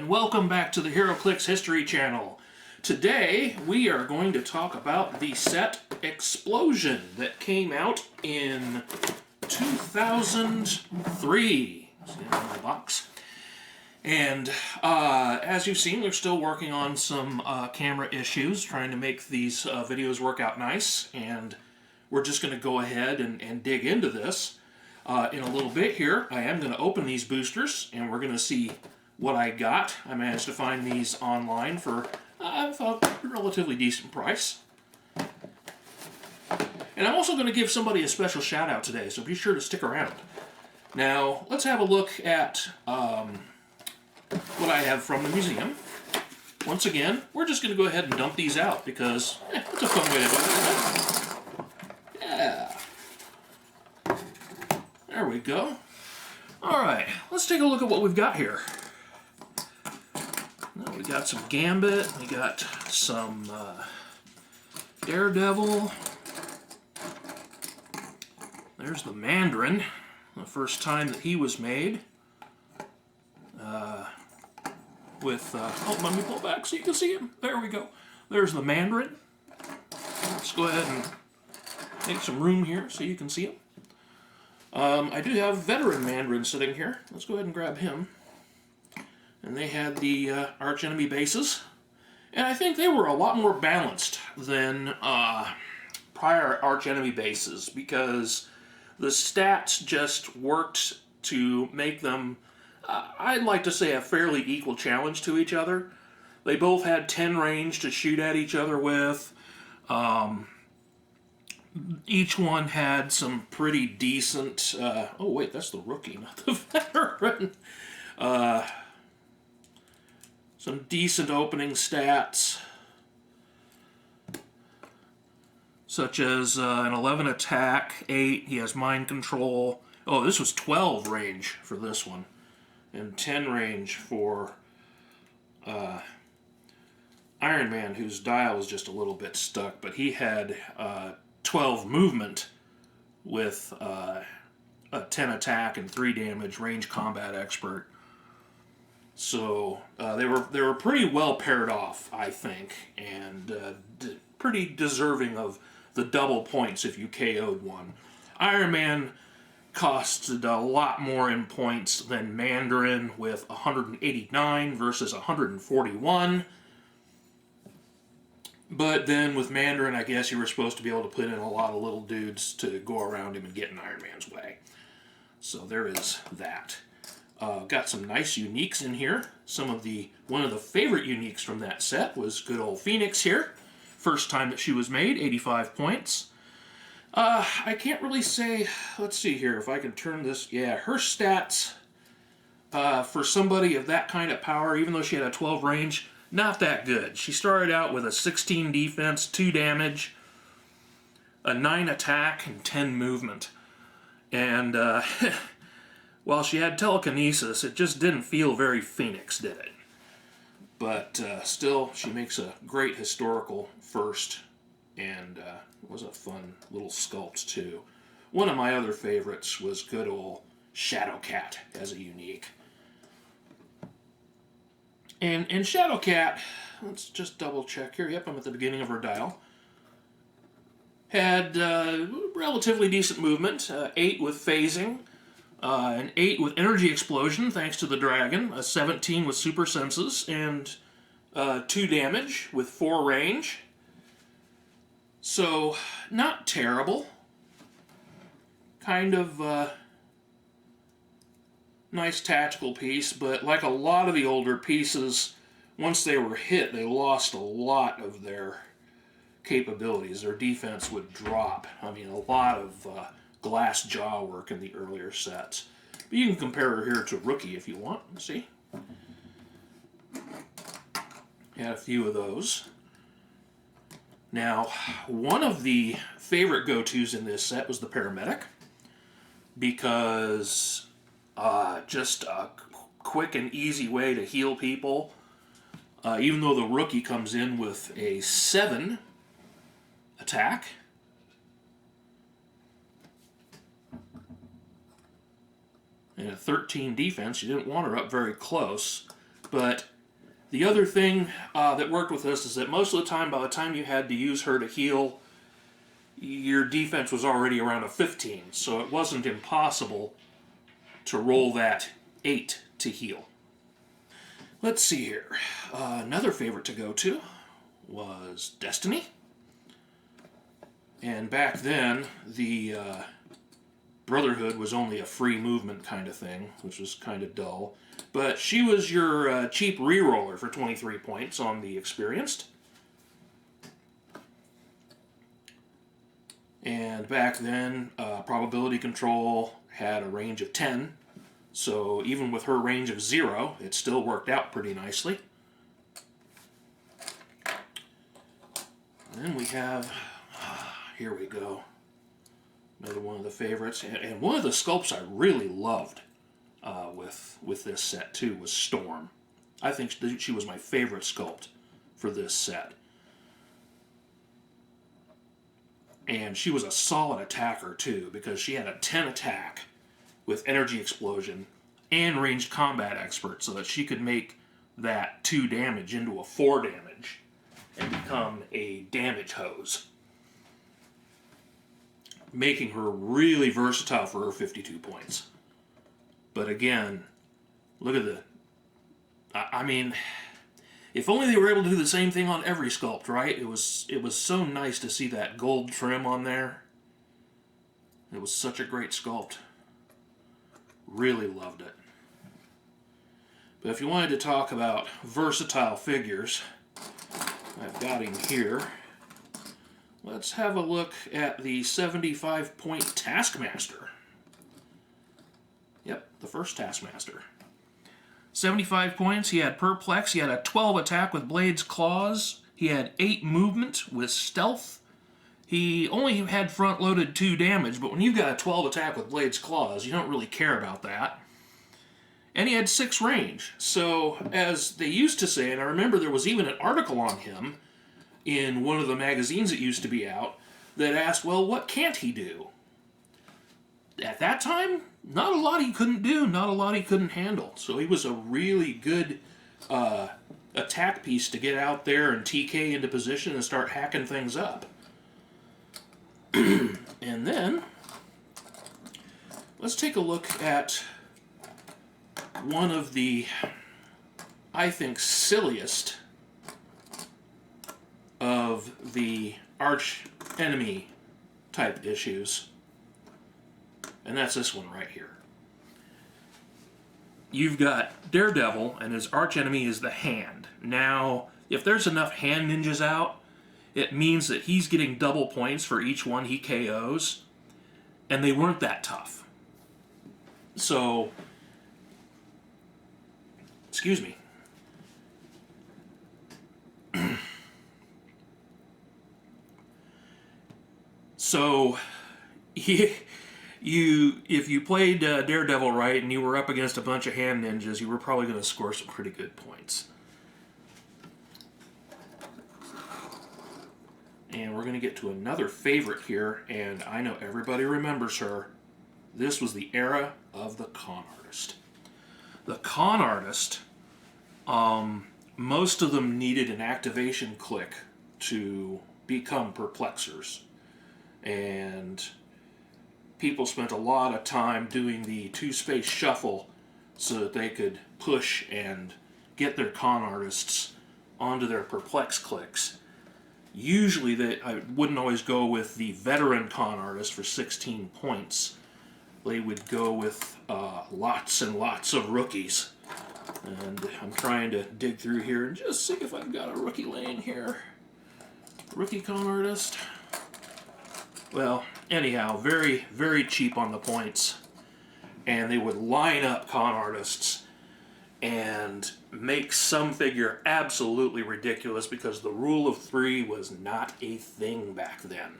and welcome back to the Heroclix History Channel. Today we are going to talk about the set Xplosion that came out in 2003. See it in my box. And as you've seen, we're still working on some camera issues, trying to make these videos work out nice, and we're just going to go ahead and dig into this. In a little bit here, I am going to open these boosters, and we're going to see what I got. I managed to find these online for a relatively decent price. And I'm also going to give somebody a special shout out today, so be sure to stick around. Now, let's have a look at what I have from the museum. Once again, we're just going to go ahead and dump these out because it's a fun way to do it. Yeah. There we go. Alright, let's take a look at what we've got here. Now we got some Gambit, we got some Daredevil. There's the Mandarin, the first time that he was made. Let me pull back so you can see him. There we go. There's the Mandarin. Let's go ahead and make some room here so you can see him. I do have Veteran Mandarin sitting here. Let's go ahead and grab him. And they had the archenemy bases. And I think they were a lot more balanced than prior archenemy bases because the stats just worked to make them, I'd like to say, a fairly equal challenge to each other. They both had 10 range to shoot at each other with. Each one had some pretty decent... oh wait, that's the rookie, not the veteran. Some decent opening stats, such as an 11 attack, 8, he has mind control. Oh, this was 12 range for this one, and 10 range for Iron Man, whose dial was just a little bit stuck, but he had 12 movement with a 10 attack and 3 damage, range combat expert. So they were pretty well paired off, I think, and pretty deserving of the double points if you KO'd one. Iron Man costed a lot more in points than Mandarin with 189 versus 141. But then with Mandarin, I guess you were supposed to be able to put in a lot of little dudes to go around him and get in Iron Man's way. So there is that. Got some nice uniques in here. One of the favorite uniques from that set was good old Phoenix here. First time that she was made, 85 points. I can't really say, let's see here, if I can turn this, yeah, her stats for somebody of that kind of power, even though she had a 12 range, not that good. She started out with a 16 defense, 2 damage, a 9 attack, and 10 movement. And while she had telekinesis, it just didn't feel very Phoenix, did it? But still, she makes a great historical first, and it was a fun little sculpt, too. One of my other favorites was good old Shadowcat as a unique. And Shadowcat, let's just double check here. Yep, I'm at the beginning of her dial. Had relatively decent movement, 8 with phasing, an 8 with energy explosion, thanks to the dragon, a 17 with super senses, and 2 damage with 4 range. So, not terrible. Kind of nice tactical piece, but like a lot of the older pieces, once they were hit, they lost a lot of their capabilities. Their defense would drop. I mean, a lot of glass jaw work in the earlier sets. But you can compare her here to Rookie if you want. See? Had a few of those. Now, one of the favorite go-tos in this set was the Paramedic, because just a quick and easy way to heal people. Even though the Rookie comes in with a 7 attack, and a 13 defense, you didn't want her up very close, but The other thing that worked with this is that most of the time, by the time you had to use her to heal, your defense was already around a 15, so it wasn't impossible to roll that 8 to heal. Let's see here. Another favorite to go to was Destiny. And back then, the Brotherhood was only a free movement kind of thing, which was kind of dull. But she was your cheap reroller for 23 points on the Experienced. And back then, probability control had a range of 10. So even with her range of 0, it still worked out pretty nicely. And then we have, here we go, another one of the favorites. And one of the sculpts I really loved with this set too was Storm. I think she was my favorite sculpt for this set. And she was a solid attacker too, because she had a 10 attack with Energy Explosion and Ranged Combat Expert, so that she could make that 2 damage into a 4 damage and become a damage hose, making her really versatile for her 52 points. But again, look at the... I mean, if only they were able to do the same thing on every sculpt, right? It was so nice to see that gold trim on there. It was such a great sculpt. Really loved it. But if you wanted to talk about versatile figures, I've got him here. Let's have a look at the 75-point Taskmaster. Yep, the first Taskmaster. 75 points, he had Perplex, he had a 12 attack with Blade's Claws, he had 8 movement with Stealth, he only had front-loaded 2 damage, but when you've got a 12 attack with Blade's Claws, you don't really care about that. And he had 6 range, so as they used to say, and I remember there was even an article on him in one of the magazines that used to be out, that asked, well, what can't he do? At that time, not a lot he couldn't do, not a lot he couldn't handle. So he was a really good attack piece to get out there and TK into position and start hacking things up. And then, let's take a look at one of the, I think, silliest of the arch enemy type issues. And that's this one right here. You've got Daredevil, and his archenemy is the Hand. Now, if there's enough Hand ninjas out, it means that he's getting double points for each one he KOs, and they weren't that tough. So, excuse me. So, if you played Daredevil right and you were up against a bunch of hand ninjas, you were probably going to score some pretty good points. And we're going to get to another favorite here, and I know everybody remembers her. This was the era of the Con Artist. The Con Artist, most of them needed an activation click to become perplexers. And people spent a lot of time doing the 2-space shuffle so that they could push and get their Con Artists onto their perplex clicks. Usually I wouldn't always go with the veteran Con Artist for 16 points. They would go with lots and lots of rookies. And I'm trying to dig through here and just see if I've got a rookie lane here. Rookie Con Artist. Well, anyhow, very, very cheap on the points. And they would line up Con Artists and make some figure absolutely ridiculous because the rule of 3 was not a thing back then.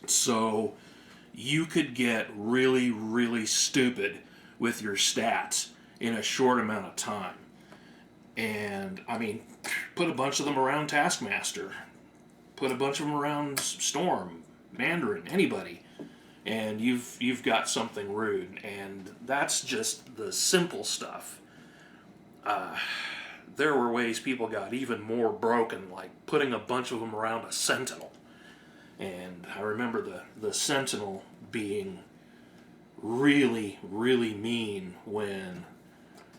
So you could get really, really stupid with your stats in a short amount of time. And, I mean, put a bunch of them around Taskmaster. Put a bunch of them around Storm, Mandarin, anybody, and you've got something rude. And that's just the simple stuff. there were ways people got even more broken, like putting a bunch of them around a Sentinel. And I remember the Sentinel being really, really mean when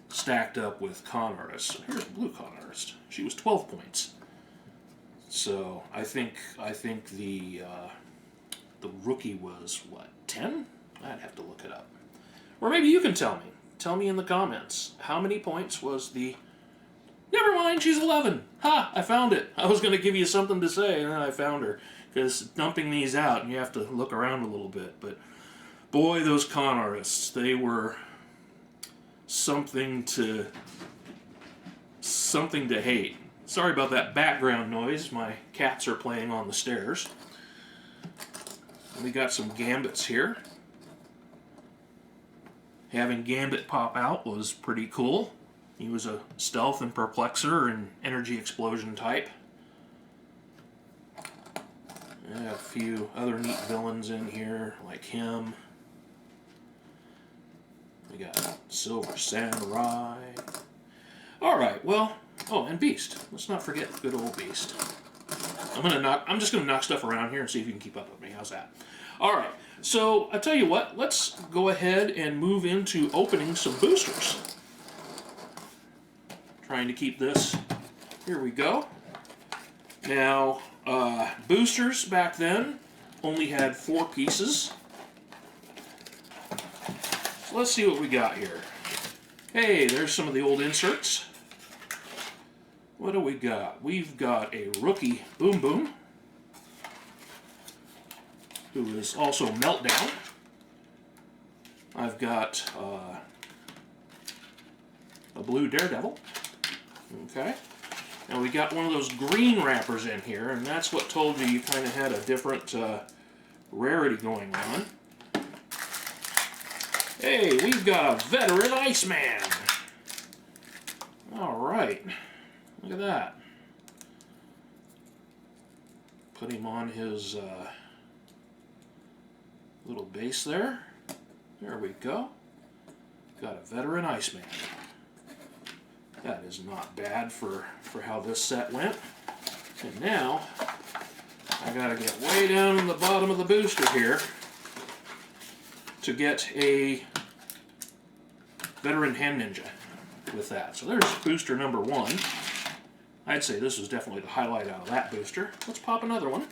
stacked up with Con Artist. Here's a blue Con Artist. She was 12 points. So I think the rookie was, what, 10? I'd have to look it up. Or maybe you can tell me. Tell me in the comments. How many points was the... Never mind, she's 11. Ha! I found it. I was going to give you something to say, and then I found her. Because dumping these out, and you have to look around a little bit. But boy, those Con Artists, they were something to hate. Sorry about that background noise. My cats are playing on the stairs. And we got some Gambits here. Having Gambit pop out was pretty cool. He was a stealth and perplexer and energy explosion type. And a few other neat villains in here, like him. We got Silver Samurai. Alright, well, oh, and Beast. Let's not forget good old Beast. I'm just gonna knock stuff around here and see if you can keep up with me. How's that? Alright, so I tell you what, let's go ahead and move into opening some boosters. Trying to keep this. Here we go. Now, boosters back then only had 4 pieces. So let's see what we got here. Hey, there's some of the old inserts. What do we got? We've got a rookie Boom Boom, who is also Meltdown. I've got a blue Daredevil. Okay. Now we got one of those green wrappers in here, and that's what told you kind of had a different rarity going on. Hey, we've got a veteran Iceman. All right. Look at that. Put him on his little base there. There we go. Got a veteran Iceman. That is not bad for how this set went. And now, I gotta get way down in the bottom of the booster here to get a veteran Hand Ninja with that. So there's booster number 1. I'd say this was definitely the highlight out of that booster. Let's pop another one.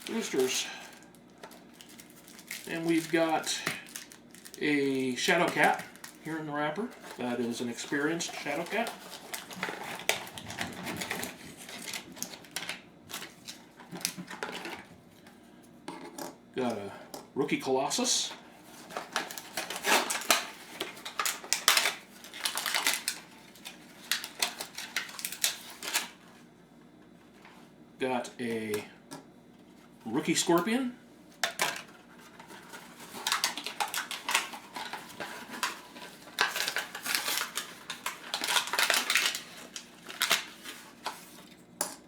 Boosters. And we've got a Shadow Cat here in the wrapper. That is an experienced Shadow Cat. Got a rookie Colossus. Got a rookie Scorpion.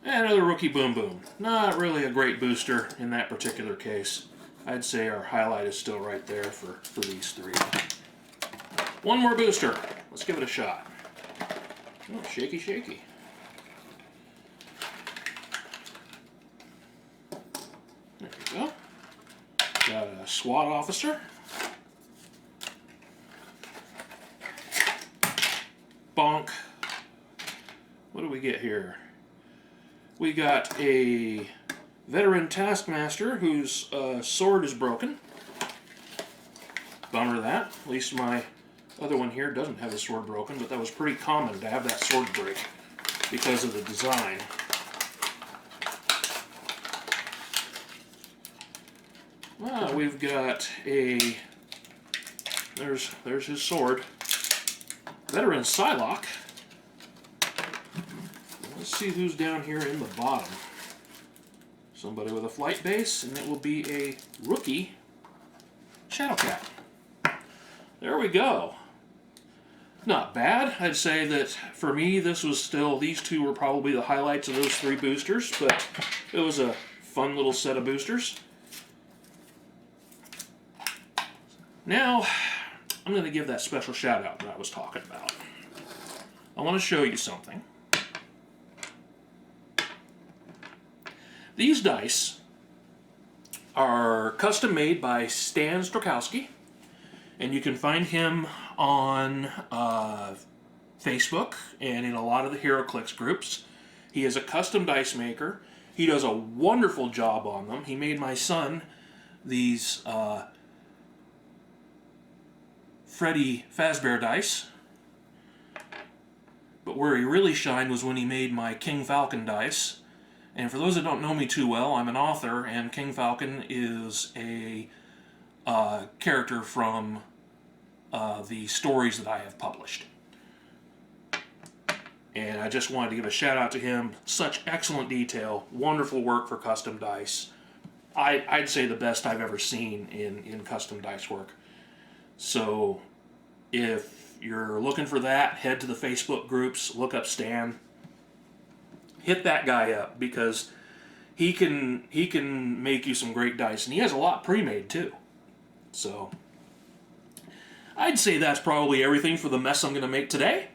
And another rookie Boom Boom. Not really a great booster in that particular case. I'd say our highlight is still right there for these 3. One more booster. Let's give it a shot. Oh, shaky, shaky. There we go. Got a SWAT officer. Bonk. What do we get here? We got a veteran Taskmaster whose sword is broken. Bummer that. At least my other one here doesn't have his sword broken, but that was pretty common to have that sword break because of the design. We've got a... There's his sword. Veteran Psylocke. Let's see who's down here in the bottom. Somebody with a flight base, and it will be a rookie Shadow Cat. There we go. Not bad. I'd say that for me, this was still, these 2 were probably the highlights of those 3 boosters, but it was a fun little set of boosters. Now, I'm going to give that special shout out that I was talking about. I want to show you something. These dice are custom made by Stan Strokowski, and you can find him on Facebook and in a lot of the Heroclix groups. He is a custom dice maker. He does a wonderful job on them. He made my son these Freddy Fazbear dice. But where he really shined was when he made my King Falcon dice. And for those that don't know me too well, I'm an author, and King Falcon is a character from the stories that I have published. And I just wanted to give a shout out to him. Such excellent detail, wonderful work for custom dice. I'd say the best I've ever seen in custom dice work. So if you're looking for that, head to the Facebook groups, look up Stan. Hit that guy up, because he can make you some great dice, and he has a lot pre-made too. So I'd say that's probably everything for the mess I'm going to make today.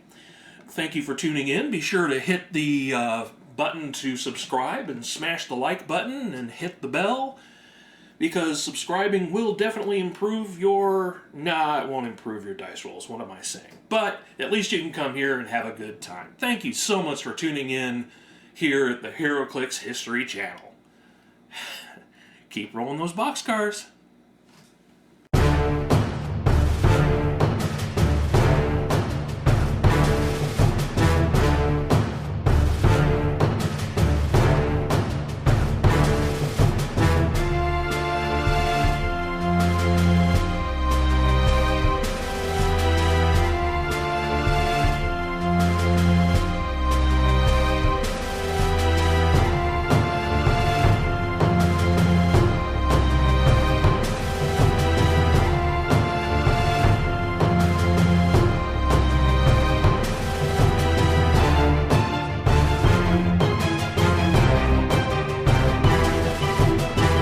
Thank you for tuning in. Be sure to hit the button to subscribe and smash the like button and hit the bell, because subscribing will definitely improve your... Nah, it won't improve your dice rolls. What am I saying? But at least you can come here and have a good time. Thank you so much for tuning in here at the Heroclix History Channel. Keep rolling those boxcars.